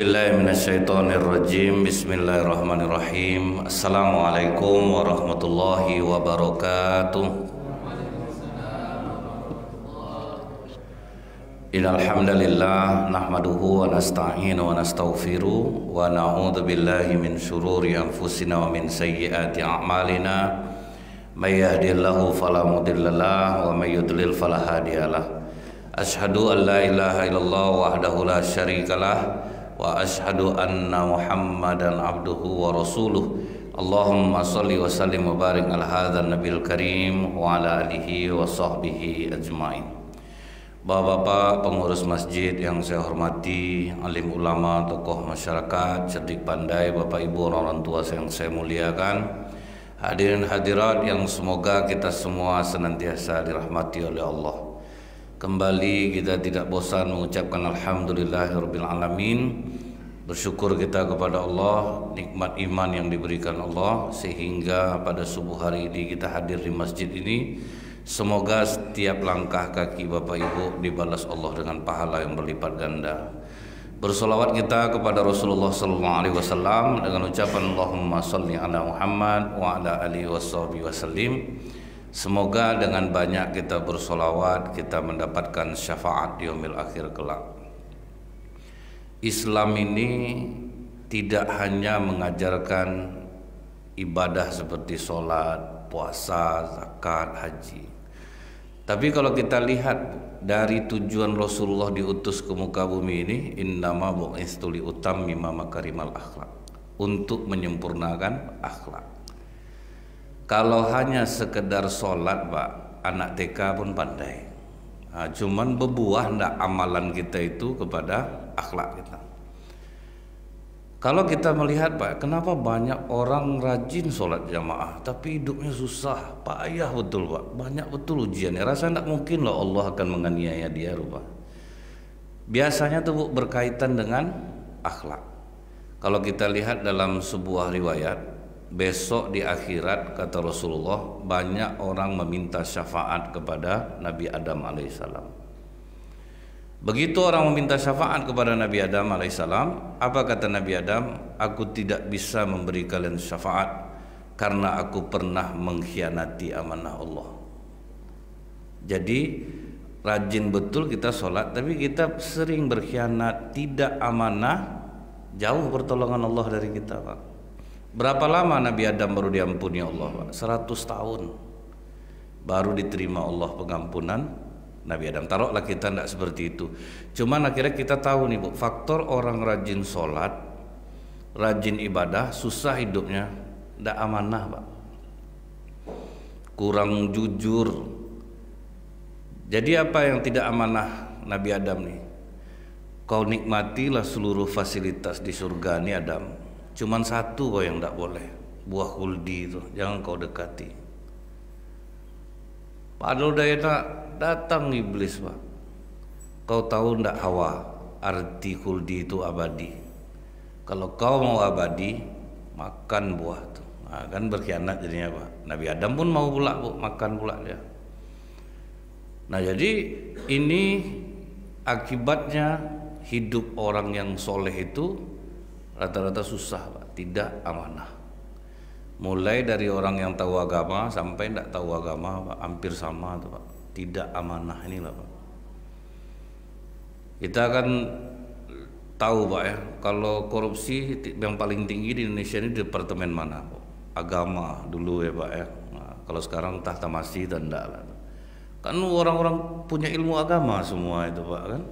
Bismillahirrahmanirrahim. Bismillahirrahmanirrahim. Assalamualaikum warahmatullahi wabarakatuh. Innal hamdalillah nahmaduhu wa nasta'inu wa nastaghfiruh wa na'udzu billahi min shururi anfusina wa min sayyiati a'malina. May yahdihillahu fala mudhillalah wa may yudlil fala hadiyalah. Asyhadu an la ilaha illallah wahdahu la syarikalah wa asyhadu anna Muhammadan abduhu wa rasuluh. Allahumma salli wa sallim wa barik ala hadzal nabiyil karim wa ala alihi wa sahbihi ajmain. Bapak-bapak pengurus masjid yang saya hormati, alim ulama, tokoh masyarakat, cerdik pandai, Bapak Ibu orang tua yang saya muliakan, hadirin hadirat yang semoga kita semua senantiasa dirahmati oleh Allah. Kembali kita tidak bosan mengucapkan alhamdulillahirabbil alamin. Bersyukur kita kepada Allah nikmat iman yang diberikan Allah sehingga pada subuh hari ini kita hadir di masjid ini. Semoga setiap langkah kaki Bapak Ibu dibalas Allah dengan pahala yang berlipat ganda. Bersolawat kita kepada Rasulullah SAW dengan ucapan Allahumma salli ala Muhammad wa ala alihi washabihi wasallim. Semoga dengan banyak kita bersolawat kita mendapatkan syafaat di yaumil akhir kelak. Islam ini tidak hanya mengajarkan ibadah seperti sholat, puasa, zakat, haji. Tapi kalau kita lihat dari tujuan Rasulullah diutus ke muka bumi ini, innama bu'istu liutammima makarimal akhlak, untuk menyempurnakan akhlak. Kalau hanya sekedar sholat, Pak, anak TK pun pandai. Nah, cuman berbuah ndak amalan kita itu kepada akhlak kita. Kalau kita melihat, Pak, kenapa banyak orang rajin sholat jamaah tapi hidupnya susah, payah betul, Pak. Banyak betul ujiannya. Rasa ndak mungkin loh Allah akan menganiaya dia, Pak. Biasanya tuh berkaitan dengan akhlak. Kalau kita lihat dalam sebuah riwayat, besok di akhirat kata Rasulullah banyak orang meminta syafaat kepada Nabi Adam alaihissalam. Begitu orang meminta syafaat kepada Nabi Adam alaihissalam, apa kata Nabi Adam? Aku tidak bisa memberi kalian syafaat karena aku pernah mengkhianati amanah Allah. Jadi rajin betul kita sholat, tapi kita sering berkhianat, tidak amanah, jauh pertolongan Allah dari kita, Pak. Berapa lama Nabi Adam baru diampuni Allah, Pak? 100 tahun baru diterima Allah pengampunan Nabi Adam. Taruhlah kita tidak seperti itu. Cuman akhirnya kita tahu nih, Bu, faktor orang rajin sholat, rajin ibadah, susah hidupnya, tidak amanah, Pak. Kurang jujur. Jadi apa yang tidak amanah Nabi Adam nih? Kau nikmatilah seluruh fasilitas di surga nih Adam. Cuman satu kau yang tidak boleh, buah khuldi itu jangan kau dekati. Padahal udah enak, datang iblis, Pak. Kau tahu ndak Hawa, arti khuldi itu abadi. Kalau kau mau abadi, makan buah itu. Nah, kan berkhianat jadinya, Pak. Nabi Adam pun mau pula, Bu, makan pula dia. Nah, jadi ini akibatnya hidup orang yang soleh itu rata-rata susah, Pak, tidak amanah. Mulai dari orang yang tahu agama sampai tidak tahu agama, Pak, hampir sama tuh, Pak. Tidak amanah inilah, Pak. Kita kan tahu, Pak, ya, kalau korupsi yang paling tinggi di Indonesia ini di departemen mana, Pak? Agama dulu ya, Pak, ya. Nah, kalau sekarang tahta masih dan enggak lah. Kan orang-orang punya ilmu agama semua itu, Pak, kan.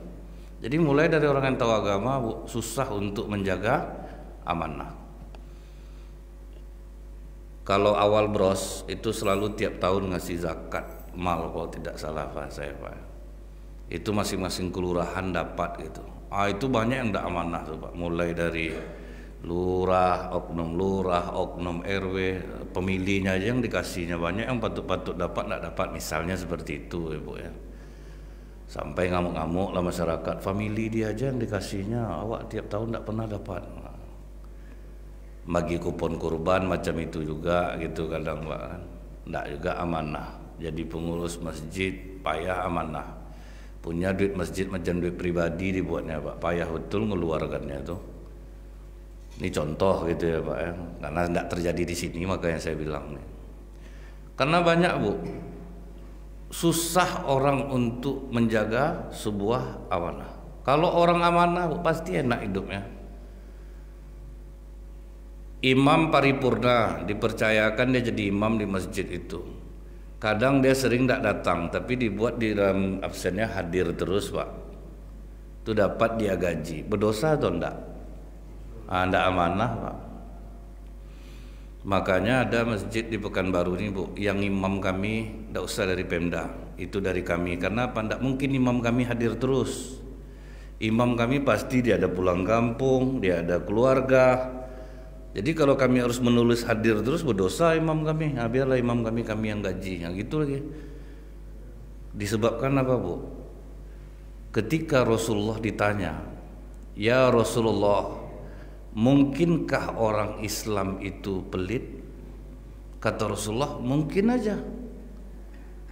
Jadi mulai dari orang yang tahu agama, Bu, susah untuk menjaga amanah. Kalau awal bros itu selalu tiap tahun ngasih zakat mal kalau tidak salah, Pak, saya, Pak. Itu masing-masing kelurahan dapat gitu. Itu banyak yang tidak amanah tuh, Pak. Mulai dari lurah, oknum RW, pemilihnya aja yang dikasihnya banyak, yang patut-patut dapat tidak dapat, misalnya seperti itu, Ibu, ya. Sampai ngamuk-ngamuk lah masyarakat, famili dia aja yang dikasihnya, awak tiap tahun tidak pernah dapat. Bagi kupon kurban macam itu juga gitu kadang, Pak, kan. Tidak juga amanah. Jadi pengurus masjid payah amanah. Punya duit masjid macam duit pribadi dibuatnya, Pak. Payah betul ngeluarkannya tuh. Ini contoh gitu ya Pak ya. Karena tidak terjadi di sini makanya saya bilang nih. Karena banyak Bu, susah orang untuk menjaga sebuah amanah. Kalau orang amanah Bu, pasti enak hidupnya. Imam paripurna dipercayakan dia jadi imam di masjid itu. Kadang dia sering tidak datang, tapi dibuat di dalam absennya hadir terus Pak. Itu dapat dia gaji. Berdosa atau enggak? Tidak amanah Pak. Makanya ada masjid di Pekanbaru ini Bu, yang imam kami tidak usah dari Pemda, itu dari kami. Karena apa? Tidak mungkin imam kami hadir terus. Imam kami pasti dia ada pulang kampung, dia ada keluarga. Jadi kalau kami harus menulis hadir terus, berdosa imam kami. Nah, biarlah imam kami yang gaji. Nah, gitu lagi. Disebabkan apa Bu? Ketika Rasulullah ditanya, ya Rasulullah, mungkinkah orang Islam itu pelit? Kata Rasulullah, mungkin aja.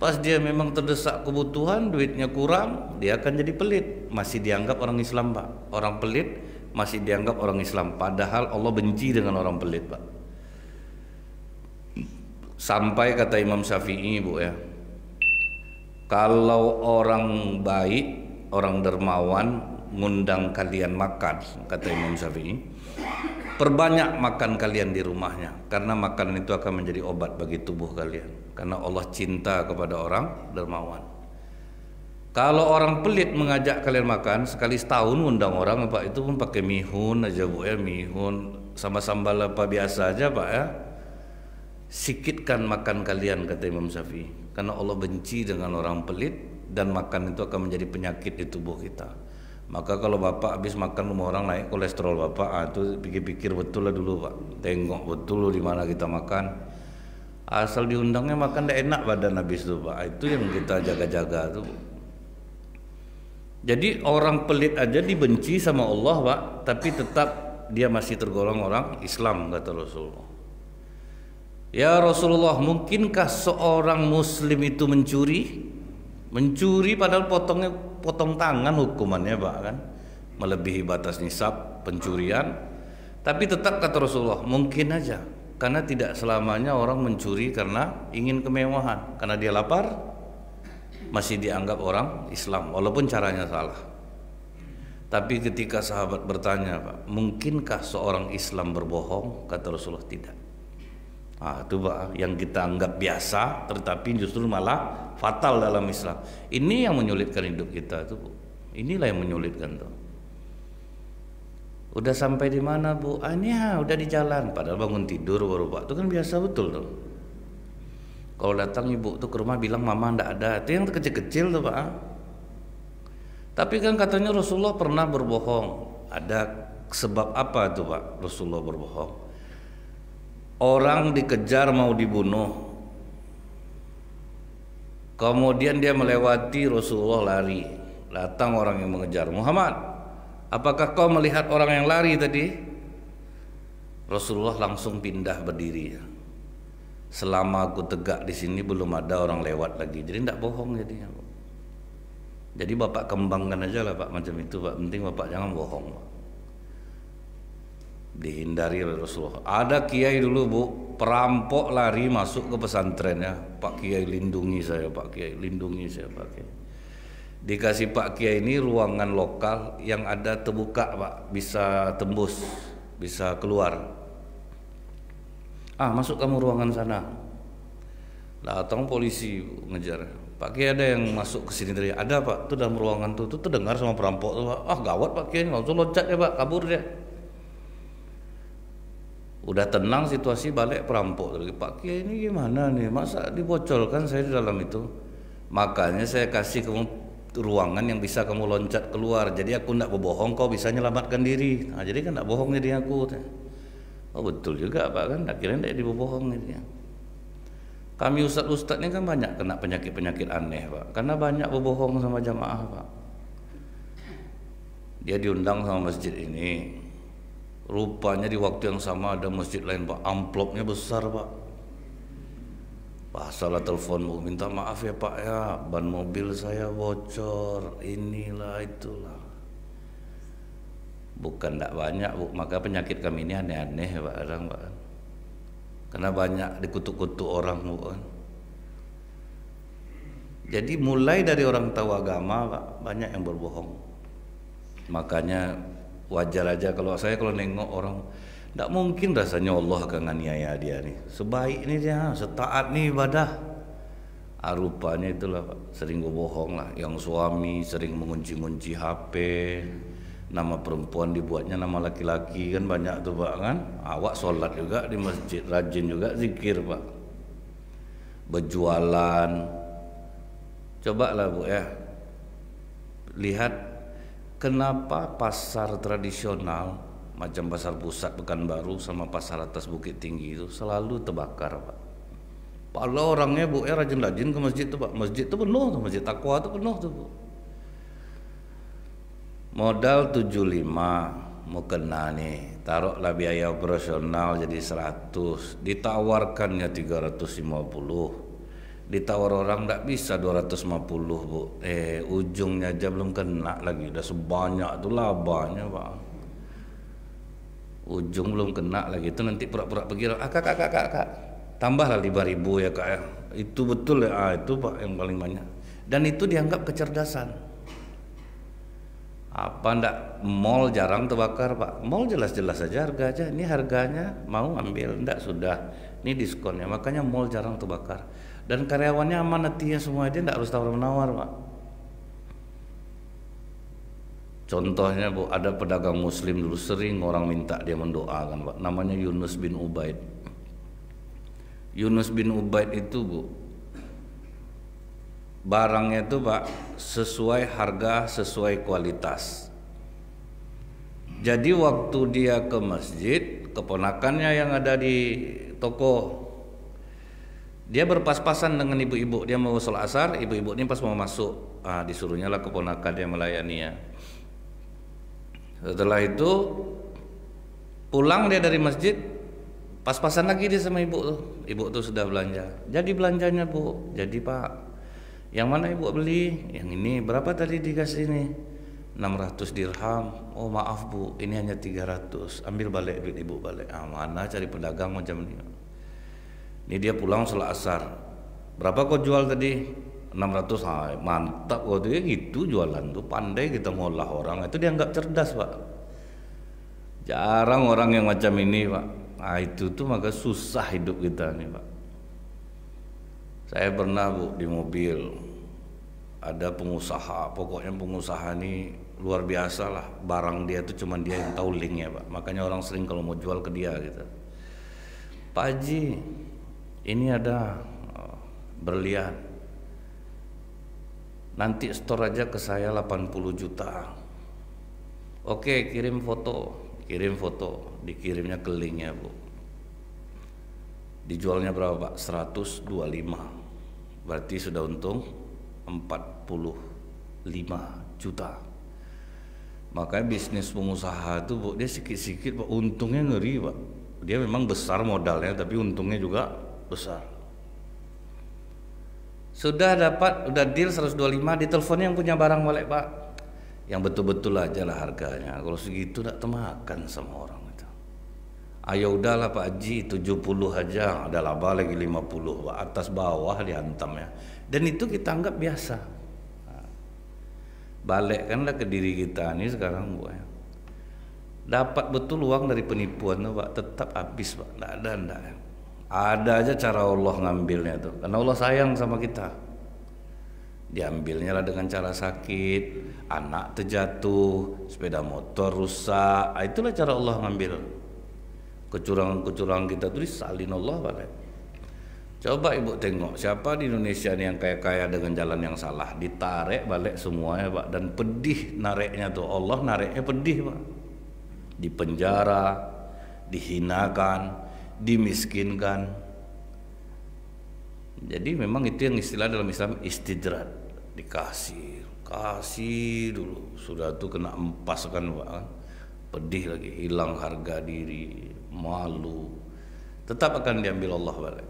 Pas dia memang terdesak kebutuhan, duitnya kurang, dia akan jadi pelit. Masih dianggap orang Islam Pak. Orang pelit masih dianggap orang Islam. Padahal Allah benci dengan orang pelit Pak. Sampai kata Imam Syafi'i Bu ya, kalau orang baik, orang dermawan ngundang kalian makan, kata Imam Syafi'i, perbanyak makan kalian di rumahnya, karena makanan itu akan menjadi obat bagi tubuh kalian. Karena Allah cinta kepada orang dermawan. Kalau orang pelit mengajak kalian makan, sekali setahun ngundang orang Pak, itu pun pakai mihun aja Bu ya, mihun sama sambal apa biasa aja Pak ya. Sikitkan makan kalian, kata Imam Syafi'i, karena Allah benci dengan orang pelit, dan makan itu akan menjadi penyakit di tubuh kita. Maka kalau Bapak habis makan rumah orang naik kolesterol Bapak, itu pikir-pikir betul lah dulu Pak. Tengok betul di mana kita makan. Asal diundangnya makan tidak enak badan habis itu Pak. Itu yang kita jaga-jaga tuh. Jadi orang pelit aja dibenci sama Allah Pak, tapi tetap dia masih tergolong orang Islam, kata Rasulullah. Ya Rasulullah, mungkinkah seorang muslim itu mencuri? Mencuri padahal potong tangan hukumannya Pak kan, melebihi batas nisab pencurian. Tapi tetap kata Rasulullah, mungkin aja, karena tidak selamanya orang mencuri karena ingin kemewahan. Karena dia lapar, masih dianggap orang Islam walaupun caranya salah. Tapi ketika sahabat bertanya Pak, mungkinkah seorang Islam berbohong? Kata Rasulullah, tidak. Itu Pak yang kita anggap biasa, tetapi justru malah fatal dalam Islam. Ini yang menyulitkan hidup kita tuh Bu. Inilah yang menyulitkan tuh. Udah sampai di mana Bu? Ini udah di jalan. Padahal bangun tidur baru Pak. Itu kan biasa betul tuh. Kalau datang ibu tuh ke rumah bilang mama ndak ada, itu yang kecil-kecil tuh Pak. Tapi kan katanya Rasulullah pernah berbohong. Ada sebab apa tuh Pak Rasulullah berbohong? Orang dikejar mau dibunuh, kemudian dia melewati Rasulullah lari. Datang orang yang mengejar, Muhammad, apakah kau melihat orang yang lari tadi? Rasulullah langsung pindah berdiri. Selama aku tegak di sini belum ada orang lewat lagi. Jadi tidak bohong jadinya. Jadi Bapak kembangkan aja lah Pak macam itu Pak. Penting Bapak jangan bohong Pak. Dihindari oleh Rasulullah. Ada kiai dulu Bu, perampok lari masuk ke pesantren ya. Pak Kiai lindungi saya, Pak Kiai lindungi saya Pak Kiai. Dikasih Pak Kiai ini ruangan lokal yang ada terbuka Pak, bisa tembus, bisa keluar. Masuk kamu ruangan sana. Datang polisi ngejar. Pak Kiai ada yang masuk ke sini tadi. Ada Pak, itu dalam ruangan tuh terdengar sama perampok tuh Pak. Gawat Pak Kiai, langsung loncat ya Pak, kabur dia. Udah tenang situasi, balik perampok lagi. Pak Kiai ini gimana nih? Masa dibocorkan saya di dalam itu? Makanya saya kasih kamu ruangan yang bisa kamu loncat keluar. Jadi aku tidak berbohong, kau bisa menyelamatkan diri. Jadi kan tidak bohong jadi aku. Oh betul juga Pak kan, akhirnya tidak dibohong ini. Kami ustadz-ustadz ini kan banyak kena penyakit-penyakit aneh Pak, karena banyak berbohong sama jamaah Pak. Dia diundang sama masjid ini, rupanya di waktu yang sama ada masjid lain Pak, amplopnya besar Pak. Pak salah telepon Bu, minta maaf ya Pak ya, ban mobil saya bocor, inilah itulah. Bukan tidak banyak Bu, maka penyakit kami ini aneh-aneh Pak kadang Pak. Karena banyak dikutuk-kutuk orang Bu kan. Jadi mulai dari orang tahu agama Pak, banyak yang berbohong. Makanya wajar aja kalau nengok orang, tidak mungkin rasanya Allah akan nganiaya dia nih. Sebaik ini dia, setaat nih ibadah. Rupanya itulah Pak, sering berbohong lah. Yang suami sering mengunci-ngunci HP, nama perempuan dibuatnya nama laki-laki, kan banyak tuh Pak kan. Awak sholat juga di masjid, rajin juga zikir Pak. Berjualan. Cobalah Bu ya, lihat kenapa pasar tradisional macam pasar pusat Pekanbaru sama pasar atas Bukit Tinggi itu selalu terbakar Pak. Kalau orangnya Bu ya rajin-rajin ke masjid tuh Pak, masjid tuh penuh tuh, masjid Taqwa tuh penuh tuh Bu. Modal 75 mau kena nih, taruhlah biaya operasional jadi 100, ditawarkannya 350. Ditawar orang tidak bisa 250 Bu. Ujungnya aja belum kena lagi, udah sebanyak tuh labanya Pak. Ujung belum kena lagi, itu nanti pura-pura pergi, kak, tambahlah 5.000 ya kak ya. Itu betul ya, itu Pak yang paling banyak. Dan itu dianggap kecerdasan. Apa ndak, mall jarang terbakar Pak. Mall jelas-jelas saja harga aja. Ini harganya mau ambil, ndak sudah. Ini diskonnya, makanya mall jarang terbakar. Dan karyawannya amanatinya semua, dia tidak harus tawar-menawar Pak. Contohnya Bu, ada pedagang muslim dulu sering orang minta dia mendoakan Pak, namanya Yunus bin Ubaid. Yunus bin Ubaid itu Bu, barangnya itu Pak sesuai harga, sesuai kualitas. Jadi waktu dia ke masjid, keponakannya yang ada di toko, dia berpas-pasan dengan ibu-ibu. Dia mau sholat asar, ibu-ibu ini pas mau masuk, disuruhnya lah keponakan dia melayani ya. Setelah itu pulang dia dari masjid, pas-pasan lagi dia sama ibu tuh. Ibu tuh sudah belanja. Jadi belanjanya Bu, jadi Pak, yang mana ibu beli? Yang ini berapa tadi dikasih ini? 600 dirham. Oh maaf Bu, ini hanya 300. Ambil balik duit ibu balik. Mana cari pedagang macam ini? Ini dia pulang sholat asar. Berapa kau jual tadi? 600. Mantap kau tuh ya, gitu jualan tuh. Pandai kita ngolah orang. Itu dianggap cerdas Pak. Jarang orang yang macam ini Pak. Itu tuh maka susah hidup kita nih Pak. Saya pernah Bu di mobil, ada pengusaha. Pokoknya pengusaha ini luar biasa lah. Barang dia tuh cuman dia yang tahu linknya Pak. Makanya orang sering kalau mau jual ke dia gitu, Pak Haji, ini ada berlian, nanti store aja ke saya 80 juta. Oke, kirim foto, dikirimnya ke linknya Bu. Dijualnya berapa Pak? 125. Berarti sudah untung 45 juta. Makanya bisnis pengusaha itu Bu, dia sikit-sikit Pak, untungnya ngeri Pak. Dia memang besar modalnya, tapi untungnya juga besar. Sudah dapat, udah deal 125, diteleponnya yang punya barang balik Pak. Yang betul-betul aja lah harganya. Kalau segitu tak temakan sama orang itu. Ayo udahlah Pak Haji, 70 aja, ada laba lagi 50 Pak. Atas bawah dihantam ya. Dan itu kita anggap biasa. Balikkanlah ke diri kita ini sekarang Bu ya. Dapat betul uang dari penipuan tuh Pak, tetap habis Pak. Enggak. Ada aja cara Allah ngambilnya tuh. Karena Allah sayang sama kita. Diambilnya lah dengan cara sakit, anak terjatuh, sepeda motor rusak. Itulah cara Allah ngambil. Kecurangan-kecurangan kita tuh disalin Allah balik. Coba Ibu tengok siapa di Indonesia nih yang kaya-kaya dengan jalan yang salah, ditarik balik semuanya Pak. Dan pedih nariknya tuh, Allah nariknya pedih Pak. Di penjara, dihinakan, dimiskinkan. Jadi memang itu yang istilah dalam Islam istidrat, dikasih, kasih dulu, sudah tuh kena empas kan Pak, pedih lagi, hilang harga diri, malu, tetap akan diambil Allah balik.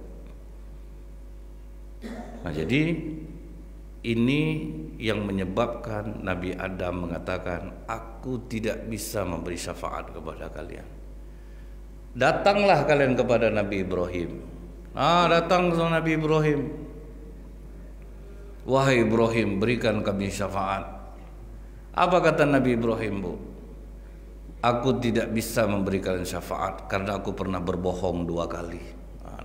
Nah jadi Ini yang menyebabkan Nabi Adam mengatakan, aku tidak bisa memberi syafaat kepada kalian. Datanglah kalian kepada Nabi Ibrahim. Datang ke Nabi Ibrahim. Wahai Ibrahim, berikan kami syafaat. Apa kata Nabi Ibrahim, Bu? Aku tidak bisa memberi kalian syafaat karena aku pernah berbohong 2 kali.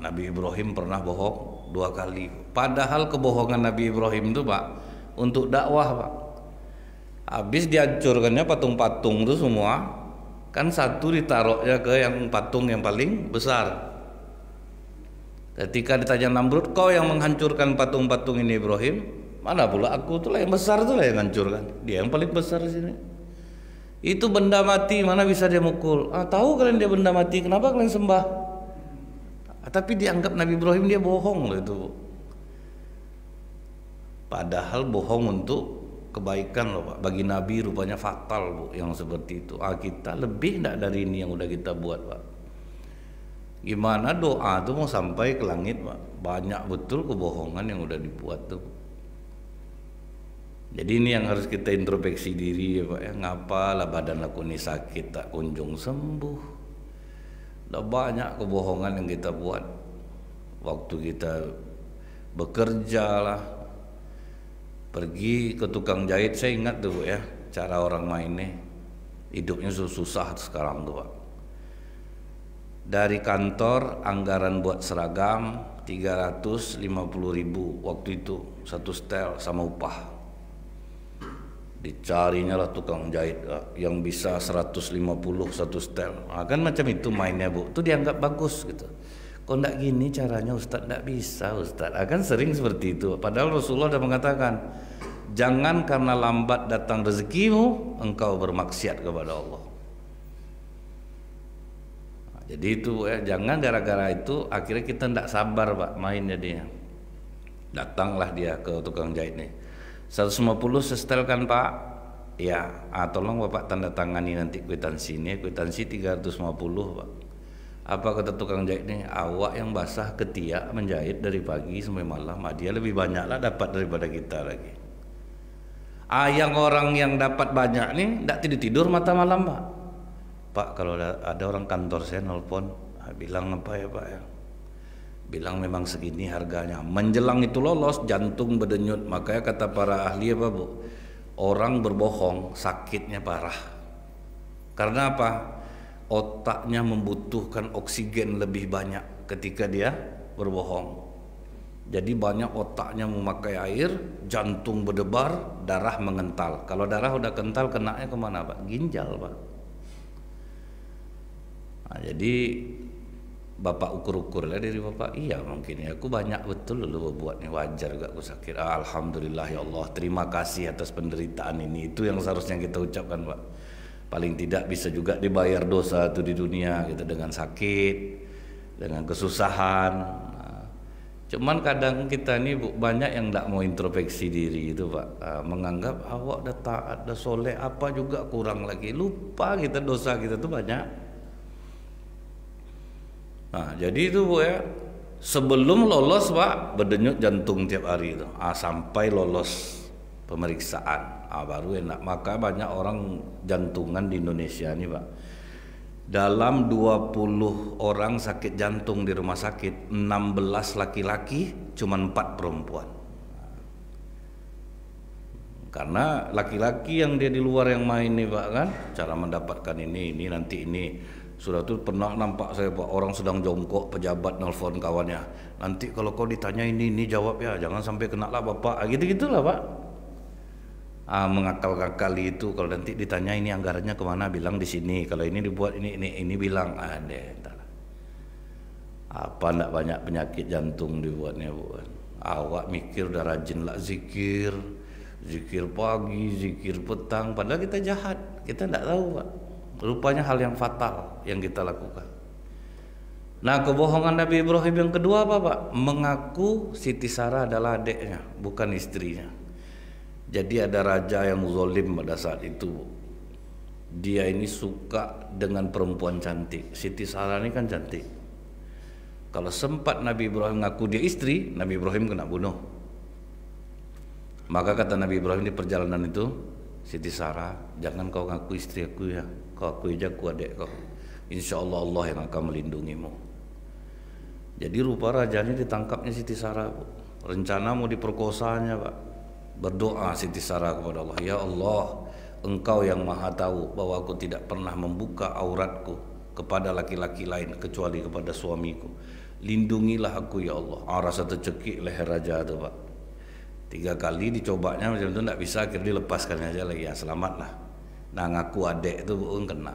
Nabi Ibrahim pernah bohong 2 kali. Padahal kebohongan Nabi Ibrahim itu, Pak, untuk dakwah, Pak. Habis dihancurkannya patung-patung itu semua, kan satu ditaruhnya ke yang patung yang paling besar. Ketika ditanya Namrud, kau yang menghancurkan patung-patung ini Ibrahim? Mana pula aku, itulah yang besar, itulah yang hancurkan. Dia yang paling besar di sini. Itu benda mati, mana bisa dia mukul? Tahu kalian dia benda mati, kenapa kalian sembah? Tapi dianggap Nabi Ibrahim dia bohong loh itu. Padahal bohong untuk kebaikan loh, Pak. Bagi Nabi rupanya fatal, Bu, yang seperti itu. Kita lebih enggak dari ini yang udah kita buat, Pak. Gimana doa tuh mau sampai ke langit, Pak? Banyak betul kebohongan yang udah dibuat tuh. Jadi ini yang harus kita introspeksi diri ya, Pak. Ngapalah badan aku ini sakit tak kunjung sembuh. Udah banyak kebohongan yang kita buat. Waktu kita bekerja lah, pergi ke tukang jahit, saya ingat tuh ya, cara orang mainnya. Hidupnya susah sekarang tuh, Pak. Dari kantor anggaran buat seragam 350.000 waktu itu, 1 setel sama upah. Dicarinya lah tukang jahit yang bisa 150 1 setel. Kan macam itu mainnya, Bu. Itu dianggap bagus gitu. Kok enggak gini caranya Ustaz? Enggak bisa Ustaz. Kan sering seperti itu. Padahal Rasulullah sudah mengatakan, jangan karena lambat datang rezekimu engkau bermaksiat kepada Allah. Jadi itu ya, jangan gara-gara itu akhirnya kita tidak sabar, Pak, mainnya dia. Datanglah dia ke tukang jahit nih. 150 setel kan, Pak? Ya, tolong Bapak tanda tangani nanti kwitansi ini. Kwitansi 350, Pak. Apa kata tukang jahit nih? Awak yang basah ketiak menjahit dari pagi sampai malam, dia lebih banyak lah dapat daripada kita lagi. Yang orang yang dapat banyak nih tidak tidur mata malam, Pak. Pak, kalau ada orang kantor saya nelpon, bilang apa ya, Pak ya? Bilang memang segini harganya. Menjelang itu lolos, jantung berdenyut. Makanya kata para ahli apa, Bu? Orang berbohong sakitnya parah. Karena apa? Otaknya membutuhkan oksigen lebih banyak ketika dia berbohong. Jadi banyak otaknya memakai air, jantung berdebar, darah mengental. Kalau darah udah kental, kenanya kemana, Pak? Ginjal, Pak. Jadi Bapak ukur-ukur lah dari Bapak, iya mungkin ya aku banyak betul lu buat nih, wajar gak aku sakit. Alhamdulillah ya Allah, terima kasih atas penderitaan ini. Itu yang seharusnya kita ucapkan, Pak. Paling tidak bisa juga dibayar dosa itu di dunia gitu, dengan sakit, dengan kesusahan. Cuman kadang kita ini, Bu, banyak yang tidak mau introspeksi diri itu, Pak. Menganggap awak dah taat, dah soleh, apa juga kurang lagi. Lupa kita dosa kita tuh banyak. Jadi itu, Bu ya, sebelum lolos, Pak, berdenyut jantung tiap hari itu, sampai lolos pemeriksaan, baru enak. Maka banyak orang jantungan di Indonesia nih, Pak. Dalam 20 orang sakit jantung di rumah sakit, 16 laki-laki, cuma 4 perempuan. Karena laki-laki yang dia di luar yang main nih, Pak, kan, cara mendapatkan ini nanti ini. Sudah tuh pernah nampak saya, Pak, orang sedang jongkok, pejabat nelfon kawannya, nanti kalau kau ditanya ini jawab ya, jangan sampai kena lah Bapak, gitu-gitulah, Pak. Mengakal-akali itu. Kalau nanti ditanya ini anggarannya kemana, bilang di sini. Kalau ini dibuat ini bilang apa ndak banyak penyakit jantung dibuatnya, Bu. Awak mikir udah rajin lah zikir pagi, zikir petang, padahal kita jahat, kita ndak tahu, Pak. Rupanya hal yang fatal yang kita lakukan. Nah, kebohongan Nabi Ibrahim yang kedua apa, Pak? Mengaku Siti Sarah adalah adiknya, bukan istrinya. Jadi ada raja yang zalim pada saat itu. Dia ini suka dengan perempuan cantik. Siti Sarah ini kan cantik. Kalau sempat Nabi Ibrahim ngaku dia istri, Nabi Ibrahim kena bunuh. Maka kata Nabi Ibrahim di perjalanan itu, Siti Sarah, jangan kau ngaku istri aku ya, kau akui aja aku adik kau. Insya Allah Allah yang akan melindungimu. Jadi rupa rajanya ditangkapnya Siti Sarah, Bu. Rencana mau diperkosanya, Pak. Berdoa Siti Sarah kepada Allah, ya Allah, Engkau yang maha tahu bahwa aku tidak pernah membuka auratku kepada laki-laki lain kecuali kepada suamiku. Lindungilah aku ya Allah. Rasa tercekik leher raja itu, Pak. 3 kali dicobanya macam itu tidak bisa, akhirnya dilepaskan aja lagi, ya selamatlah. Nah ngaku adek itu bukan kena.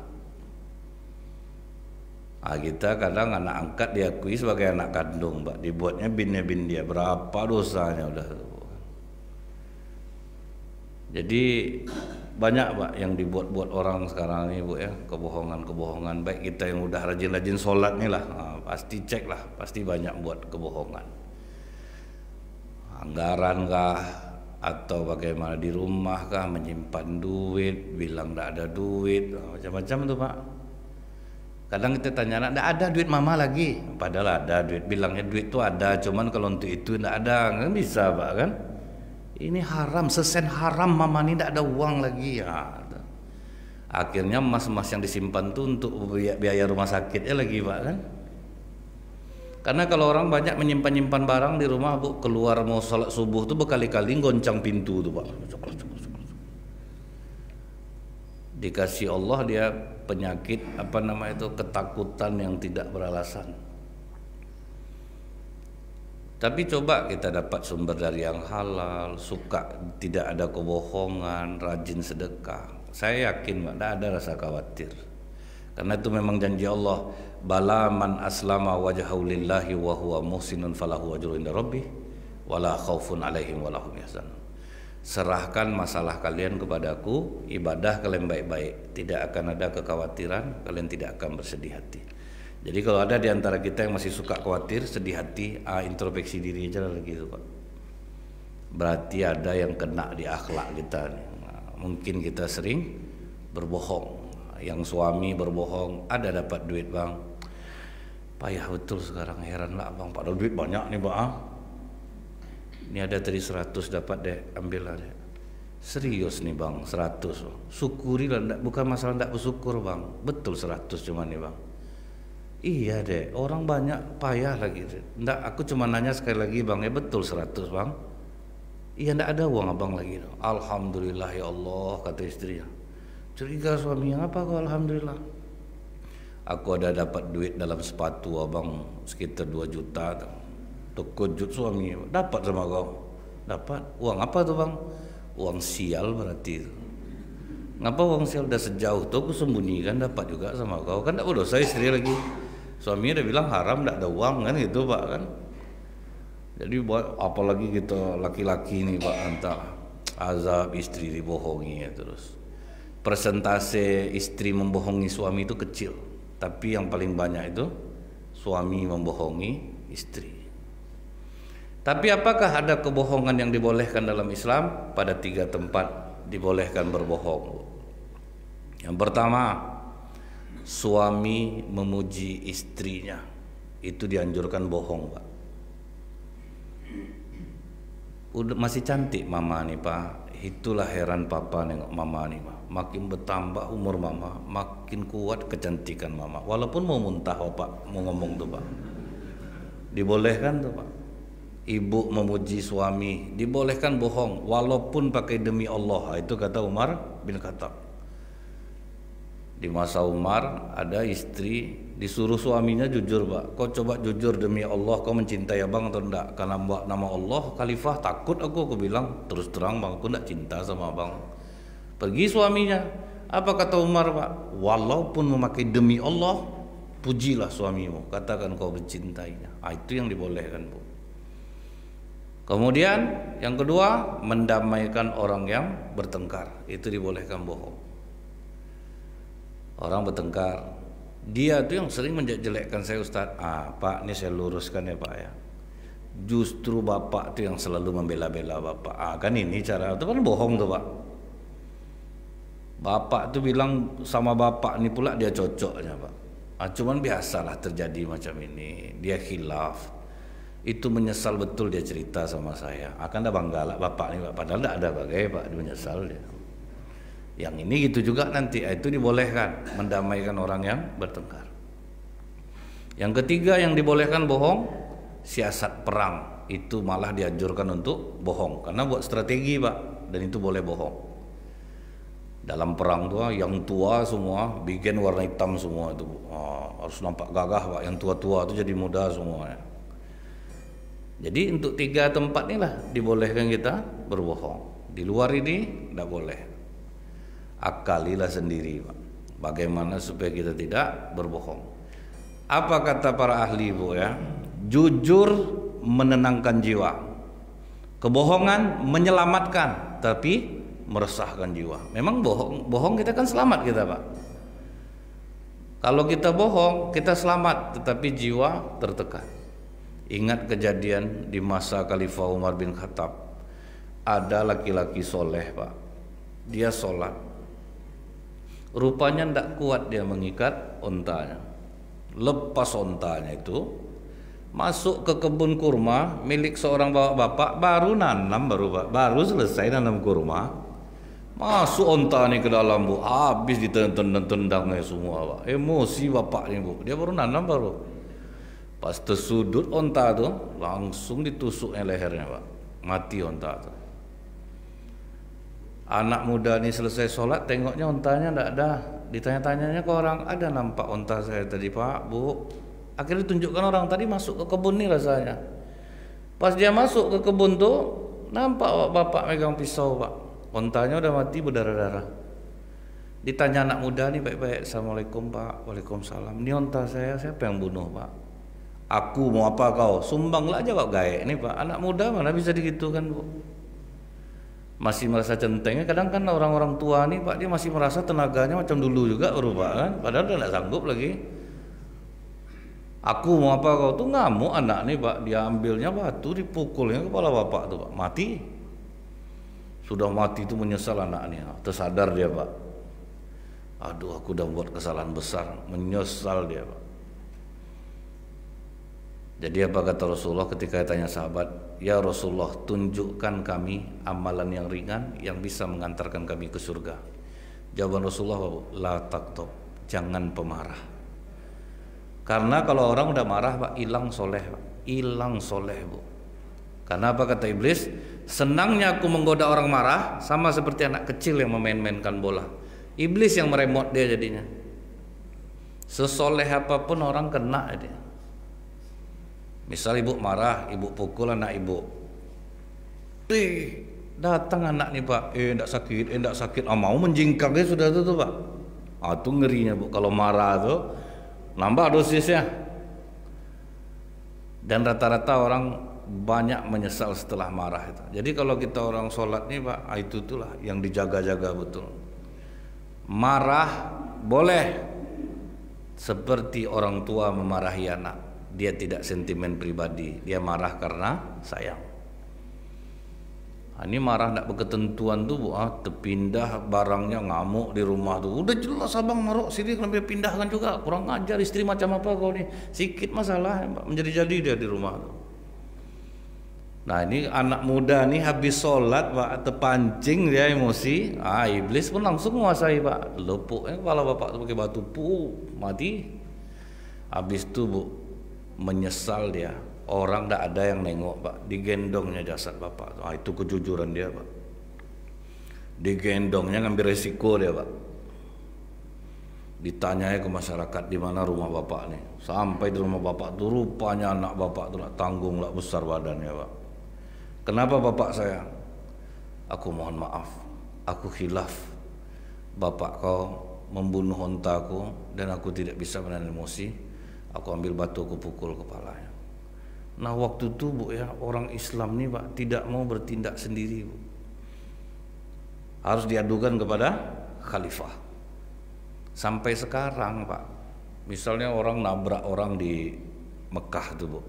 Kita kadang anak angkat diakui sebagai anak kandung, Pak. Dibuatnya binnya bin dia, berapa dosanya udah. Jadi banyak, Pak, yang dibuat-buat orang sekarang ini, Bu, ya, kebohongan-kebohongan. Baik kita yang udah rajin-rajin sholat nih lah, pasti cek lah, pasti banyak buat kebohongan. Anggaran kah, atau bagaimana di rumah kah, menyimpan duit, bilang tidak ada duit, macam-macam tuh, Pak. Kadang kita tanya anak, tidak ada duit mama lagi, padahal ada duit. Bilangnya duit itu ada, cuman kalau untuk itu tidak ada, nggak bisa, Pak, kan? Ini haram, sesen haram, mama ini tidak ada uang lagi ya. Akhirnya emas-emas yang disimpan tuh untuk biaya rumah sakitnya lagi, Pak, kan? Karena kalau orang banyak menyimpan-nyimpan barang di rumah, Bu, keluar mau sholat subuh tuh berkali-kali goncang pintu tuh, Pak. Dikasih Allah dia penyakit ketakutan yang tidak beralasan. Tapi coba kita dapat sumber dari yang halal, suka tidak ada kebohongan, rajin sedekah. Saya yakin, Pak, tidak ada rasa khawatir. Karena itu memang janji Allah, bala man aslama wajhahu lillahi wa huwa muhsinun falahu ajrun inda rabbih wala khaufun alaihim wala hum yahzanun. Serahkan masalah kalian kepadaku, ibadah kalian baik-baik, tidak akan ada kekhawatiran, kalian tidak akan bersedih hati. Jadi kalau ada di antara kita yang masih suka khawatir, sedih hati, introspeksi diri aja lagi itu, Pak. Berarti ada yang kena di akhlak kita nih. Mungkin kita sering berbohong. Yang suami berbohong, ada dapat duit, Bang, payah betul sekarang, heran lah, Bang, padahal duit banyak nih, Bang. Ini ada tadi 100 dapat deh, ambil lah deh. Serius nih, Bang, 100. Syukuri lah, bukan masalah tidak bersyukur, Bang. Betul 100 cuma nih, Bang. Iya deh, orang banyak payah lagi. Nggak, aku cuma nanya sekali lagi, Bang, ya betul 100, Bang. Iya, nggak ada uang Abang lagi. Alhamdulillah ya Allah, kata istrinya. Curiga suaminya, apa kau alhamdulillah? Aku ada dapat duit dalam sepatu, Abang, sekitar 2 juta. Terkejut suami, dapat sama kau? Dapat. Uang apa tuh, Bang? Uang sial berarti itu. Ngapa uang sial? Udah sejauh tuh aku sembunyikan, dapat juga sama kau. Kan tidak berdosa istri lagi. Suaminya udah bilang haram, tidak ada uang, kan gitu, Pak, kan? Jadi buat apalagi kita laki-laki ini, Pak, entah azab istri dibohongi ya terus. Persentase istri membohongi suami itu kecil, tapi yang paling banyak itu suami membohongi istri. Tapi apakah ada kebohongan yang dibolehkan dalam Islam? Pada 3 tempat dibolehkan berbohong. Yang pertama, suami memuji istrinya, itu dianjurkan bohong, Pak. Udah masih cantik mama nih, Pak. Itulah heran papa nengok mama nih, Pak. Makin bertambah umur mama, makin kuat kecantikan mama. Walaupun mau muntah, Pak, mau ngomong tuh, Pak. Dibolehkan tuh, Pak. Ibu memuji suami, dibolehkan bohong walaupun pakai demi Allah. Itu kata Umar bin Khattab. Di masa Umar ada istri disuruh suaminya jujur, Pak. Kau coba jujur demi Allah, kau mencintai Abang atau enggak? Karena nama Allah khalifah, takut aku bilang terus terang, Bang, aku enggak cinta sama Abang. Pergi suaminya. Apa kata Umar, Pak? Walaupun memakai demi Allah, pujilah suamimu, katakan kau mencintainya. Itu yang dibolehkan, Bu. Kemudian yang kedua, mendamaikan orang yang bertengkar. Itu dibolehkan bohong. Orang bertengkar, dia tuh yang sering menjelekkan saya, Ustaz. Pak, ini saya luruskan ya, Pak, ya. Justru Bapak tuh yang selalu membela-bela Bapak. Kan ini cara, itu kan bohong tuh, Pak. Bapak tuh bilang sama Bapak ini pula dia cocoknya, Pak. Cuman biasalah terjadi macam ini. Dia khilaf. Itu menyesal betul dia cerita sama saya. Akan dah bangga lah bapak ini, padahal tidak ada bagai pak, dia menyesal dia. Yang ini gitu juga nanti, itu dibolehkan mendamaikan orang yang bertengkar. Yang ketiga yang dibolehkan bohong, siasat perang. Itu malah dianjurkan untuk bohong karena buat strategi pak, dan itu boleh bohong. Dalam perang tuh yang tua semua bikin warna hitam semua itu, harus nampak gagah pak. Yang tua-tua itu jadi muda semuanya. Jadi untuk 3 tempat inilah dibolehkan kita berbohong. Di luar ini tidak boleh. Akalilah sendiri pak, bagaimana supaya kita tidak berbohong. Apa kata para ahli bu ya? Jujur menenangkan jiwa, kebohongan menyelamatkan tapi meresahkan jiwa. Memang bohong kita kan selamat kita pak. Kalau kita bohong kita selamat, tetapi jiwa tertekan. Ingat kejadian di masa Khalifah Umar bin Khattab. Ada laki-laki soleh pak, dia sholat, rupanya tidak kuat dia mengikat ontanya. Lepas ontanya itu, masuk ke kebun kurma milik seorang bapak, baru nanam, baru selesai nanam kurma, masuk onta nih ke dalam bu, habis ditendang-tendangnya semua pak. Emosi bapak nih bu, dia baru nanam baru. Pas tersudut onta tuh langsung ditusuknya lehernya pak, mati onta tuh. Anak muda nih selesai sholat tengoknya ontanya tidak ada, ditanya-tanyanya ke orang, ada nampak onta saya tadi pak bu. Akhirnya tunjukkan orang tadi masuk ke kebun nih rasanya. Pas dia masuk ke kebun tuh nampak bapak megang pisau pak, ontanya udah mati berdarah-darah. Ditanya anak muda nih baik-baik, assalamualaikum pak, waalaikumsalam, ini onta saya, siapa yang bunuh pak? Aku mau apa kau? Sumbanglah jawab gaek nih pak. Anak muda mana bisa digitukan bu? Masih merasa centengnya. Kadang kan orang-orang tua nih pak, dia masih merasa tenaganya macam dulu juga berubah kan, padahal udah tidak sanggup lagi. Aku mau apa kau? Tuh ngamuk anak nih pak, dia ambilnya batu dipukulnya kepala bapak tuh pak, mati. Sudah mati itu menyesal anaknya, tersadar dia pak. Aduh aku udah buat kesalahan besar, menyesal dia pak. Jadi apa kata Rasulullah ketika tanya sahabat, ya Rasulullah tunjukkan kami amalan yang ringan yang bisa mengantarkan kami ke surga. Jawaban Rasulullah, la taqtab, jangan pemarah. Karena kalau orang udah marah pak, hilang soleh pak, hilang soleh bu. Karena apa kata iblis, senangnya aku menggoda orang marah sama seperti anak kecil yang memain-mainkan bola. Iblis yang meremot dia jadinya. Sesoleh apapun orang kena dia. Misal ibu marah, ibu pukul anak ibu, datang anak nih pak, enggak sakit, mau menjingkaknya sudah tuh pak. Itu ngerinya bu, kalau marah tuh nambah dosisnya. Dan rata-rata orang banyak menyesal setelah marah itu. Jadi kalau kita orang sholat nih pak, itu itulah yang dijaga-jaga betul. Marah boleh, seperti orang tua memarahi anak. Dia tidak sentimen pribadi, dia marah karena sayang. Ini marah tidak berketentuan tuh bu, terpindah barangnya ngamuk di rumah tuh. Udah jelas abang maruk sini kenapa pindahkan juga, kurang ajar istri macam apa kau nih, sikit masalah menjadi-jadi dia di rumah tuh. Nah ini anak muda nih habis sholat pak, terpancing dia emosi, iblis pun langsung menguasai pak, lepuknya kepala bapak tuh pakai batu, mati. Habis itu bu, menyesal dia, orang tidak ada yang nengok pak, digendongnya jasad bapak. Itu kejujuran dia pak, digendongnya ngambil resiko dia pak. Ditanyanya ke masyarakat di mana rumah bapak nih, sampai di rumah bapak tuh rupanya anak bapak tuh tanggung lah besar badannya pak. Kenapa bapak saya? Aku mohon maaf, aku khilaf, bapak kau membunuh ontaku dan aku tidak bisa menahan emosi. Aku ambil batu, aku pukul kepalanya. Nah waktu itu bu ya, orang Islam nih pak tidak mau bertindak sendiri bu, harus diadukan kepada khalifah. Sampai sekarang pak, misalnya orang nabrak orang di Mekah tuh bu,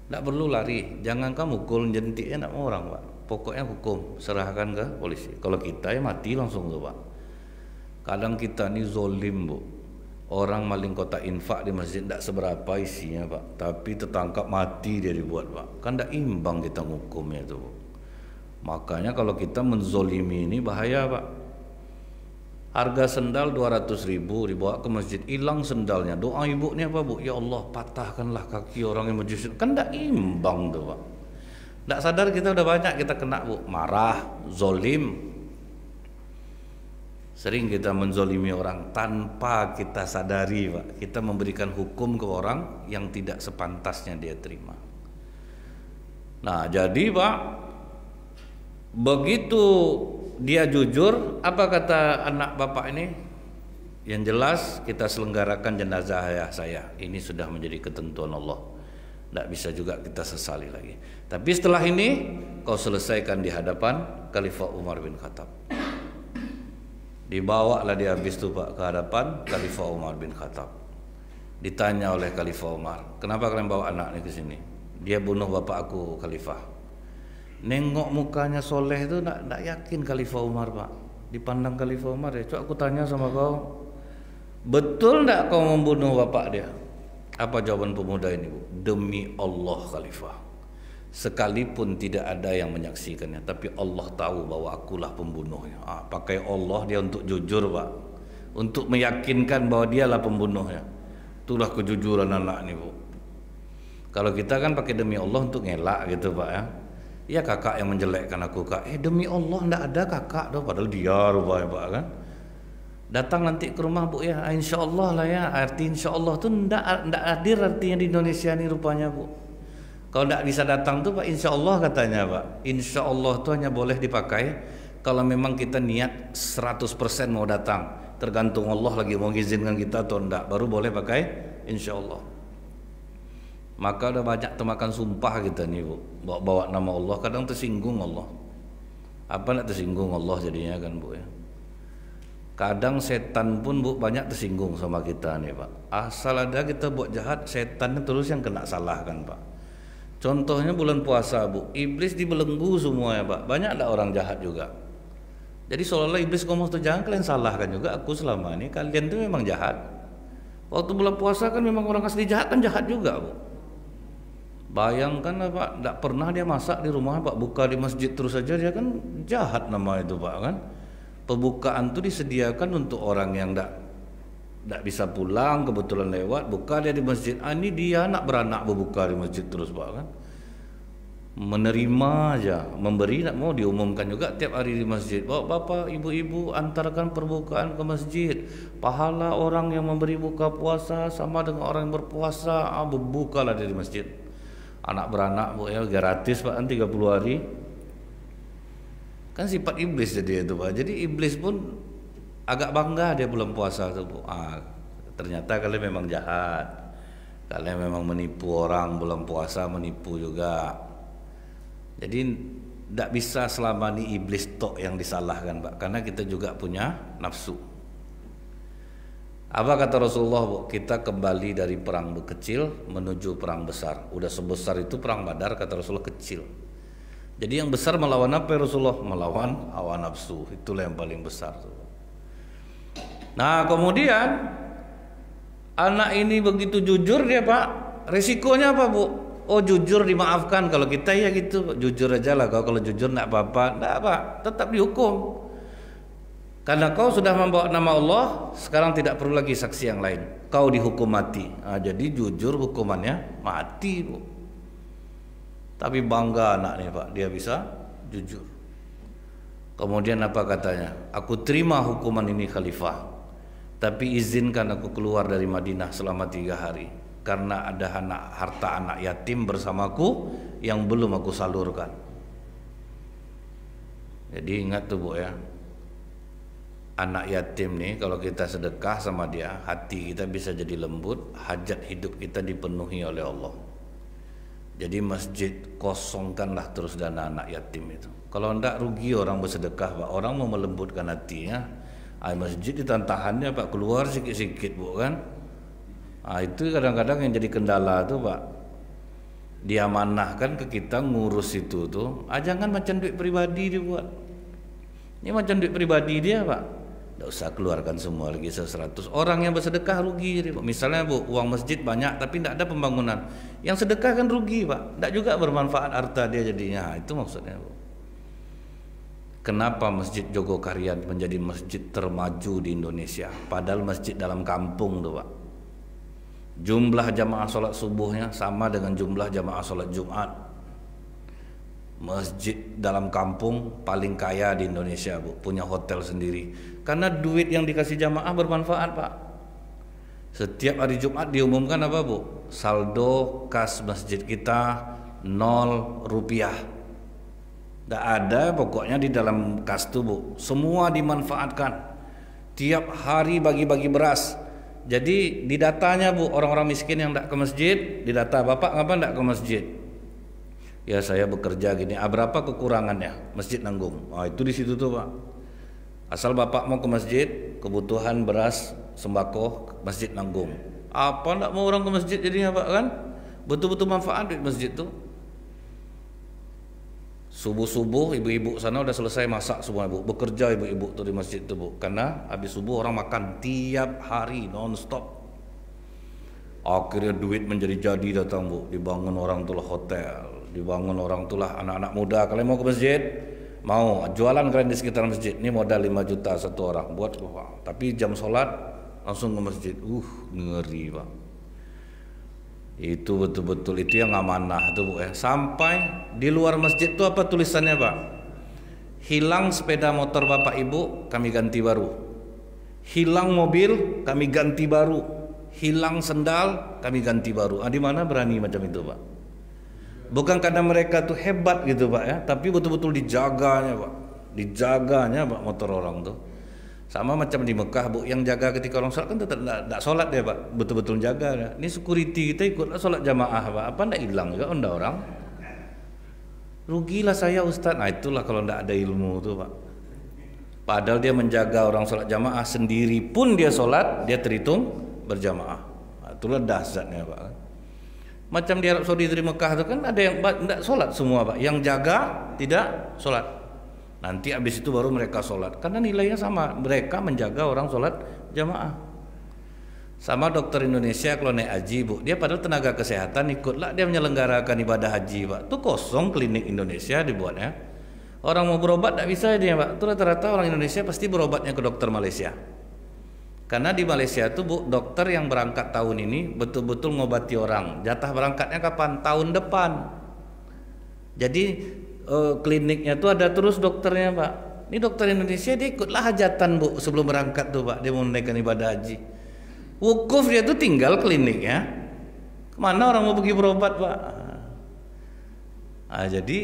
tidak perlu lari, jangan kamu mukul jentiknya nak orang pak, pokoknya hukum serahkan ke polisi. Kalau kita ya mati langsung tuh pak. Kadang kita nih zolim bu, Orang maling kotak infak di masjid tidak seberapa isinya Pak, tapi tertangkap mati dia dibuat Pak. Kan tidak imbang kita ngukumnya itu. Makanya kalau kita menzolimi ini bahaya Pak. Harga sendal 200.000 dibawa ke masjid, hilang sendalnya. Doa ibunya apa Bu? Ya Allah patahkanlah kaki orang yang majus. Kan tidak imbang tuh Pak. Tidak sadar kita udah banyak kita kena Bu. Marah, zolim. Sering kita menzolimi orang tanpa kita sadari Pak. Kita memberikan hukum ke orang yang tidak sepantasnya dia terima. Nah jadi Pak, begitu dia jujur, apa kata anak bapak ini? Yang jelas kita selenggarakan jenazah ayah saya. Ini sudah menjadi ketentuan Allah. Tidak bisa juga kita sesali lagi. Tapi setelah ini kau selesaikan di hadapan Khalifah Umar bin Khattab. Dibawalah dia habis itu Pak ke hadapan Khalifah Umar bin Khattab. Ditanya oleh Khalifah Umar, kenapa kalian bawa anak ini ke sini? Dia bunuh bapak aku Khalifah. Nengok mukanya soleh itu nak yakin Khalifah Umar Pak. Dipandang Khalifah Umar ya, coba aku tanya sama kau, betul tidak kau membunuh bapak dia? Apa jawaban pemuda ini Bu? Demi Allah Khalifah, sekalipun tidak ada yang menyaksikannya, tapi Allah tahu bahwa akulah pembunuhnya. Pakai Allah dia untuk jujur Pak, untuk meyakinkan bahwa dialah pembunuhnya. Itulah kejujuran anak ini Bu. Kalau kita kan pakai demi Allah untuk ngelak gitu Pak ya. Ya kakak yang menjelekkan aku kak. Demi Allah ndak ada kakak doh, padahal dia rupanya Pak kan. Datang nanti ke rumah Bu ya, insya Allah lah ya. Arti insya Allah tuh ndak hadir artinya di Indonesia nih rupanya Bu. Kalau ndak bisa datang tuh Pak, insya Allah katanya Pak. Insya Allah tuh hanya boleh dipakai kalau memang kita niat 100% mau datang. Tergantung Allah lagi mau izinkan kita atau ndak, baru boleh pakai insya Allah. Maka udah banyak termakan sumpah kita nih Bu, bawa nama Allah, kadang tersinggung Allah. Apa nak tersinggung Allah jadinya kan Bu ya. Kadang setan pun Bu banyak tersinggung sama kita nih Pak. Asal ada kita buat jahat, setan terus yang kena salah kan Pak. Contohnya bulan puasa Bu, iblis dibelenggu semua ya Pak. Banyak ada orang jahat juga. Jadi seolah-olah iblis ngomong tuh jangan kalian salahkan juga aku selama ini, kalian tuh memang jahat. Waktu bulan puasa kan memang orang asli jahat kan jahat juga Bu. Bayangkan Pak, tidak pernah dia masak di rumah Pak, buka di masjid terus saja, dia kan jahat nama itu Pak kan. Pembukaan itu disediakan untuk orang yang tidak bisa pulang, kebetulan lewat, buka dia di masjid. Ini dia anak beranak berbuka di masjid terus Pak kan. Menerima aja, memberi tak mau diumumkan juga tiap hari di masjid. Bapak, ibu-ibu antarkan perbukaan ke masjid. Pahala orang yang memberi buka puasa sama dengan orang yang berpuasa. Berbukalah dia di masjid. Anak beranak Bu ya gratis Pak kan 30 hari. Kan sifat iblis jadi itu Pak. Jadi iblis pun agak bangga dia bulan puasa tuh Bu. Ternyata kalian memang jahat. Kalian memang menipu orang bulan puasa, menipu juga. Jadi tidak bisa selama ini iblis tok yang disalahkan Pak, karena kita juga punya nafsu. Apa kata Rasulullah Bu? Kita kembali dari perang kecil menuju perang besar. Udah sebesar itu perang Badar, kata Rasulullah kecil. Jadi yang besar melawan apa ya Rasulullah? Melawan hawa nafsu. Itulah yang paling besar. Nah kemudian anak ini begitu jujur dia Pak. Resikonya apa Bu? Oh jujur dimaafkan. Kalau kita ya gitu, jujur aja lah. Kalau jujur enggak apa-apa, enggak Pak, tetap dihukum. Karena kau sudah membawa nama Allah, sekarang tidak perlu lagi saksi yang lain. Kau dihukum mati. Jadi jujur hukumannya mati Bu. Tapi bangga anak nih Pak, dia bisa jujur. Kemudian apa katanya? Aku terima hukuman ini Khalifah, tapi izinkan aku keluar dari Madinah selama 3 hari. Karena ada harta anak yatim bersamaku yang belum aku salurkan. Jadi ingat tuh Bu ya, anak yatim nih kalau kita sedekah sama dia, hati kita bisa jadi lembut, hajat hidup kita dipenuhi oleh Allah. Jadi masjid kosongkanlah terus dana anak yatim itu. Kalau enggak rugi orang bersedekah Pak, orang mau melembutkan hatinya. Masjid ditahan-tahannya Pak, keluar sikit-sikit Bu kan. Itu kadang-kadang yang jadi kendala tuh Pak. Diamanahkan ke kita ngurus itu tuh. Jangan macam duit pribadi dibuat. Ini macam duit pribadi dia Pak. Tidak usah keluarkan semua lagi 100. Orang yang bersedekah rugi jadi, Pak. Misalnya Bu, uang masjid banyak tapi tidak ada pembangunan. Yang sedekah kan rugi Pak. Tidak juga bermanfaat harta dia jadinya. Itu maksudnya Bu. Kenapa Masjid Jogokarian menjadi masjid termaju di Indonesia? Padahal masjid dalam kampung tuh Pak. Jumlah jamaah sholat subuhnya sama dengan jumlah jamaah sholat Jumat. Masjid dalam kampung paling kaya di Indonesia Bu, punya hotel sendiri. Karena duit yang dikasih jamaah bermanfaat Pak. Setiap hari Jumat diumumkan apa Bu? Saldo kas masjid kita 0 rupiah. Tidak ada pokoknya di dalam kas itu Bu. Semua dimanfaatkan. Tiap hari bagi-bagi beras. Jadi di datanya Bu, orang-orang miskin yang tidak ke masjid, didata, Bapak ngapa tidak ke masjid? Ya saya bekerja gini. Berapa kekurangannya? Masjid nanggung. Itu di situ tuh Pak. Asal Bapak mau ke masjid, kebutuhan beras, sembako, masjid nanggung. Apa ndak mau orang ke masjid jadinya Pak kan? Betul-betul manfaat di masjid tuh. Subuh-subuh ibu-ibu sana udah selesai masak semua Bu. Bekerja ibu-ibu tuh di masjid tuh Bu. Karena habis subuh orang makan tiap hari non-stop. Akhirnya duit menjadi jadi datang Bu. Dibangun orang tulah hotel. Dibangun orang tulah anak-anak muda. Kalian mau ke masjid? Mau jualan kalian di sekitar masjid. Ini modal 5 juta satu orang buat Pak. Tapi jam sholat langsung ke masjid. Ngeri Pak. Itu betul-betul itu yang amanah tuh Bu ya. Sampai di luar masjid tuh apa tulisannya Pak? Hilang sepeda motor Bapak Ibu, kami ganti baru. Hilang mobil, kami ganti baru. Hilang sendal, kami ganti baru. Di mana berani macam itu Pak? Bukan karena mereka tuh hebat gitu Pak ya, tapi betul-betul dijaganya Pak. Dijaganya Pak motor orang tuh. Sama macam di Mekah Bu, yang jaga ketika orang sholat kan tetap tidak sholat dia Pak, betul-betul jaga ya. Ini security kita ikutlah sholat jamaah Pak, apa tidak hilang juga onda orang? Rugilah saya Ustaz. Nah itulah kalau tidak ada ilmu tuh Pak. Padahal dia menjaga orang sholat jamaah sendiri pun dia sholat, dia terhitung berjamaah. Nah, itulah dahsyatnya Pak. Macam di Arab Saudi dari Mekah itu kan ada yang tidak sholat semua Pak, yang jaga tidak sholat. Nanti habis itu baru mereka sholat, karena nilainya sama, mereka menjaga orang sholat jamaah. Sama dokter Indonesia kalau naik haji Bu, dia padahal tenaga kesehatan ikutlah dia menyelenggarakan ibadah haji Pak. Itu kosong klinik Indonesia dibuatnya. Orang mau berobat tidak bisa dia Pak. Itu rata-rata orang Indonesia pasti berobatnya ke dokter Malaysia. Karena di Malaysia itu Bu, dokter yang berangkat tahun ini betul-betul ngobati orang. Jatah berangkatnya kapan? Tahun depan. Jadi kliniknya tuh ada terus dokternya Pak. Ini dokter Indonesia dia ikutlah hajatan Bu sebelum berangkat tuh Pak. Dia mau menunaikan ibadah haji. Wukuf dia tuh tinggal kliniknya. Kemana orang mau pergi berobat Pak? Jadi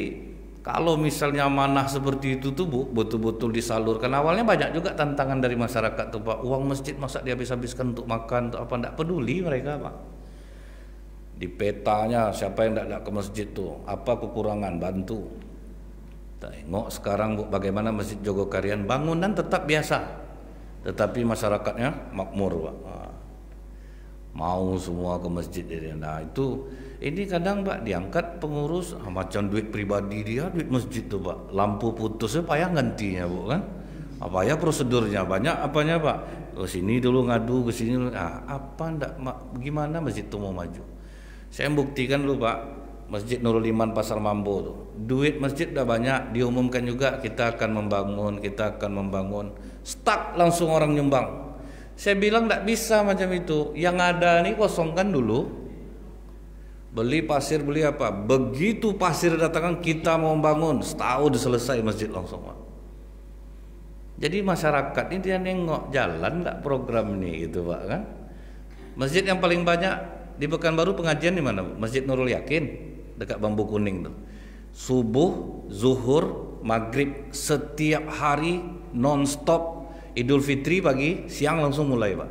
kalau misalnya amanah seperti itu tuh Bu, betul-betul disalurkan. Awalnya banyak juga tantangan dari masyarakat tuh Pak. Uang masjid masa dihabis-habiskan untuk makan, untuk apa? Tidak peduli mereka Pak. Di petanya siapa yang tidak ke masjid tuh, apa kekurangan, bantu. Tengok sekarang Bu, bagaimana Masjid Jogokarian bangunan tetap biasa, tetapi masyarakatnya makmur Pak. Mau semua ke masjid. Nah itu ini kadang Pak diangkat pengurus macam duit pribadi dia, duit masjid tuh Pak. Lampu putusnya payah gantinya Bu kan. Apa ya prosedurnya banyak apanya Pak. Ke sini dulu ngadu, ke sini apa ndak gimana masjid itu mau maju. Saya buktikan dulu Pak, Masjid Nurul Iman Pasar Mambo tuh. Duit masjid udah banyak, diumumkan juga kita akan membangun. Stuck langsung orang nyumbang. Saya bilang tidak bisa macam itu. Yang ada nih kosongkan dulu. Beli pasir, beli apa. Begitu pasir datangkan kita mau bangun, setahun selesai masjid langsung Pak. Jadi masyarakat ini dia nengok jalan tidak program ini gitu Pak kan. Masjid yang paling banyak di Pekanbaru pengajian di mana? Masjid Nurul Yakin dekat Bambu Kuning tuh. Subuh, zuhur, maghrib setiap hari non-stop. Idul Fitri pagi, siang langsung mulai Pak.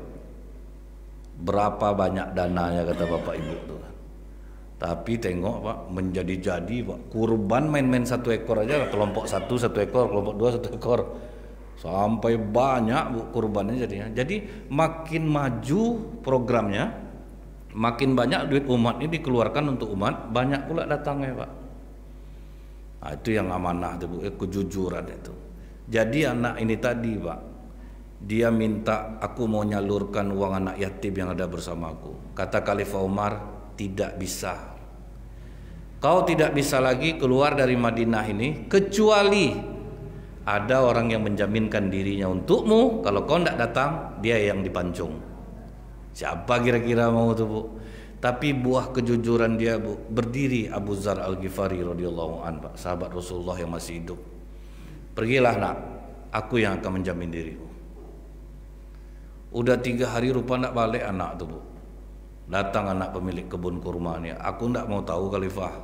Berapa banyak dananya kata Bapak Ibu tuh. Tapi tengok Pak, menjadi-jadi Pak. Kurban main-main 1 ekor aja, kelompok 1 ekor, kelompok 2 1 ekor. Sampai banyak Bu kurbannya jadinya. Jadi makin maju programnya, makin banyak duit umat ini dikeluarkan untuk umat, banyak pula datangnya Pak. Nah, itu yang amanah itu Bu, kejujuran itu. Jadi anak ini tadi Pak, Dia minta aku mau nyalurkan uang anak yatim yang ada bersamaku. Kata Khalifah Umar, tidak bisa. Kau tidak bisa lagi keluar dari Madinah ini kecuali ada orang yang menjaminkan dirinya untukmu. Kalau kau tidak datang, dia yang dipancung. Siapa kira-kira mau tuh, Bu? Tapi buah kejujuran dia, Bu, berdiri Abu Dzar Al-Ghifari radhiyallahu anhu, sahabat Rasulullah yang masih hidup. Pergilah nak, aku yang akan menjamin dirimu. Udah 3 hari rupa nak balik anak tuh, Bu. Datang anak pemilik kebun kurma ni. Aku tidak mau tahu Khalifah.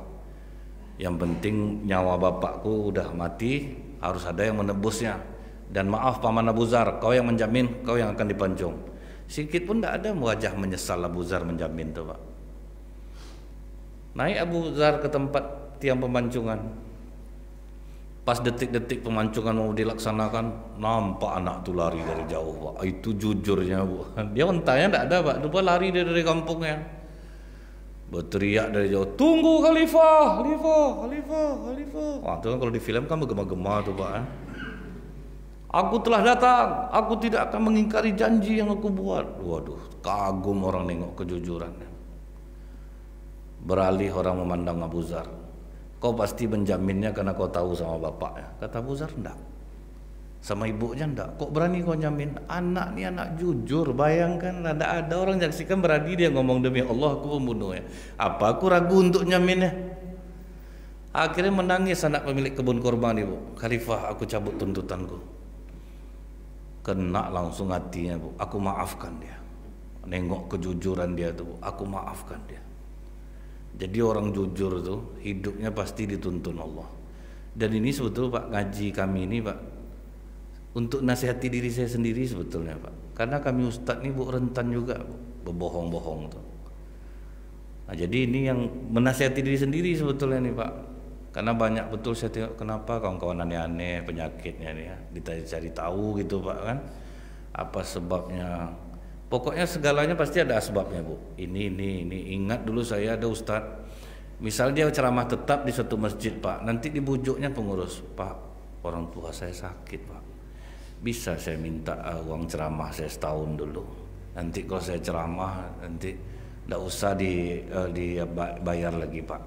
Yang penting nyawa bapakku udah mati, harus ada yang menebusnya. Dan maaf Paman Abu Dzar, kau yang menjamin, kau yang akan dipancung. Sedikit pun tidak ada wajah menyesal Abu Dzar menjamin tuh, Pak. Naik Abu Dzar ke tempat tiang pemancungan. Pas detik-detik pemancungan mau dilaksanakan, nampak anak tu lari dari jauh, Pak. Itu jujurnya, Bu. Dia mentahnya tidak ada, Pak. Lupa lari dia dari kampungnya. Berteriak dari jauh, tunggu Khalifah, Khalifah, Khalifah, Khalifah. Wah, itu kan kalau di film kan bergema-gema tuh, Pak. Aku telah datang, aku tidak akan mengingkari janji yang aku buat. Waduh, kagum orang nengok kejujuran. Beralih orang memandang Abu Dzar. Kau pasti menjaminnya karena kau tahu sama bapaknya. Kata Abu Dzar, enggak. Sama ibunya enggak. Kok berani kau jamin? Anak ni anak jujur. Bayangkan ada orang menyaksikan berani dia ngomong, demi Allah aku pembunuhnya. Apa aku ragu untuk nyaminnya? Akhirnya menangis anak pemilik kebun kurma ni, Bu. Khalifah, aku cabut tuntutanku. Kena langsung hatinya, Bu. Aku maafkan dia. Nengok kejujuran dia tu, Bu. Aku maafkan dia. Jadi orang jujur tuh hidupnya pasti dituntun Allah. Dan ini sebetulnya, Pak, ngaji kami ini, Pak, untuk nasihati diri saya sendiri sebetulnya, Pak. Karena kami ustaz ini, Bu, rentan juga, Bu, berbohong-bohong tuh. Nah, jadi ini yang menasihati diri sendiri sebetulnya nih, Pak. Karena banyak betul saya tengok kenapa kawan-kawan aneh-aneh penyakitnya nih ya. Dicari tahu gitu, Pak, kan. Apa sebabnya? Pokoknya segalanya pasti ada sebabnya, Bu. Ini. Ingat dulu saya ada ustaz. Misalnya dia ceramah tetap di satu masjid, Pak. Nanti dibujuknya pengurus, Pak, orang tua saya sakit, Pak. Bisa saya minta uang ceramah saya setahun dulu. Nanti kalau saya ceramah nanti tidak usah dibayar lagi, Pak.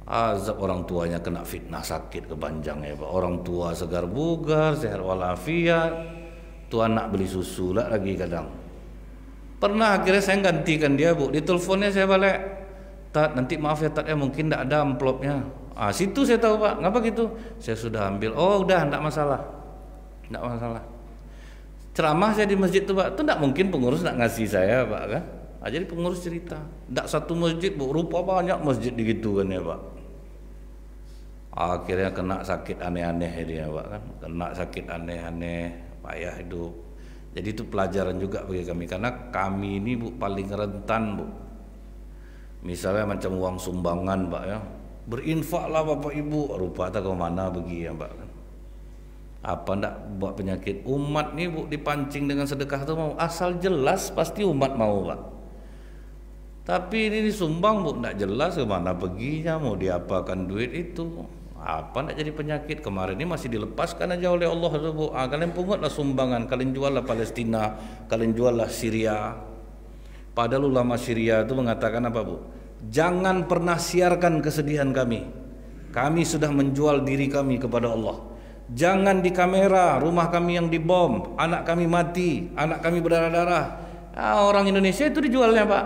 Azab orang tuanya kena fitnah sakit kepanjang ya, Pak. Orang tua segar bugar, sehat walafiat. Tu anak beli susu lah lagi kadang. Pernah akhirnya saya gantikan dia, Bu. Di teleponnya saya balik, Tat, nanti maaf ya Tat, mungkin tidak ada amplopnya. Situ saya tahu, Pak. Ngapa gitu? Saya sudah ambil. Oh udah, tidak masalah. Tidak masalah. Ceramah saya di masjid tuh, Pak. Itu tidak mungkin pengurus tidak ngasih saya, Pak, kan? Jadi pengurus cerita. Tidak satu masjid, Bu. Rupa banyak masjid begitu kan ya, Pak. Akhirnya kena sakit aneh-aneh dia, Pak, kan? Kena sakit aneh-aneh. Payah hidup. Jadi itu pelajaran juga bagi kami, karena kami ini, Bu, paling rentan, Bu. Misalnya macam uang sumbangan, Pak, ya. Berinfaklah Bapak Ibu, rupa tak ke mana pergi ya, Pak. Apa ndak buat penyakit umat nih, Bu, dipancing dengan sedekah itu mau, asal jelas pasti umat mau, Pak. Tapi ini disumbang, Bu, ndak jelas ke mana perginya, mau diapakan duit itu. Apa nak jadi penyakit? Kemarin ini masih dilepaskan aja oleh Allah, Bu. Kalian pungutlah sumbangan, kalian juallah Palestina, kalian juallah Syria. Padahal ulama Syria itu mengatakan apa, Bu? Jangan pernah siarkan kesedihan kami. Kami sudah menjual diri kami kepada Allah. Jangan di kamera rumah kami yang dibom, anak kami mati, anak kami berdarah-darah. Orang Indonesia itu dijualnya, Pak.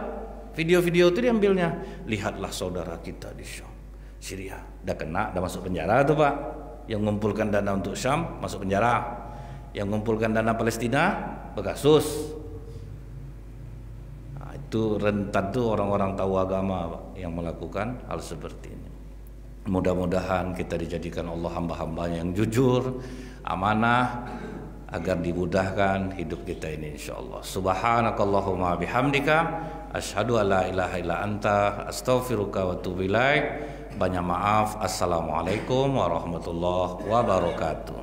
Video-video itu diambilnya. Lihatlah saudara kita di Syam, Syria, dah kena, dah masuk penjara tuh, Pak. Yang mengumpulkan dana untuk Syam masuk penjara, yang mengumpulkan dana Palestina berkasus. Nah, itu rentan tuh orang-orang tahu agama, Pak, yang melakukan hal seperti ini. Mudah-mudahan kita dijadikan Allah hamba-hambanya yang jujur, amanah, agar dimudahkan hidup kita ini insyaallah. Subhanakallahumma bihamdika asyhadu an la ilaha illa anta astaghfiruka wa atubu ilaik. Banyak maaf. Assalamualaikum warahmatullahi wabarakatuh.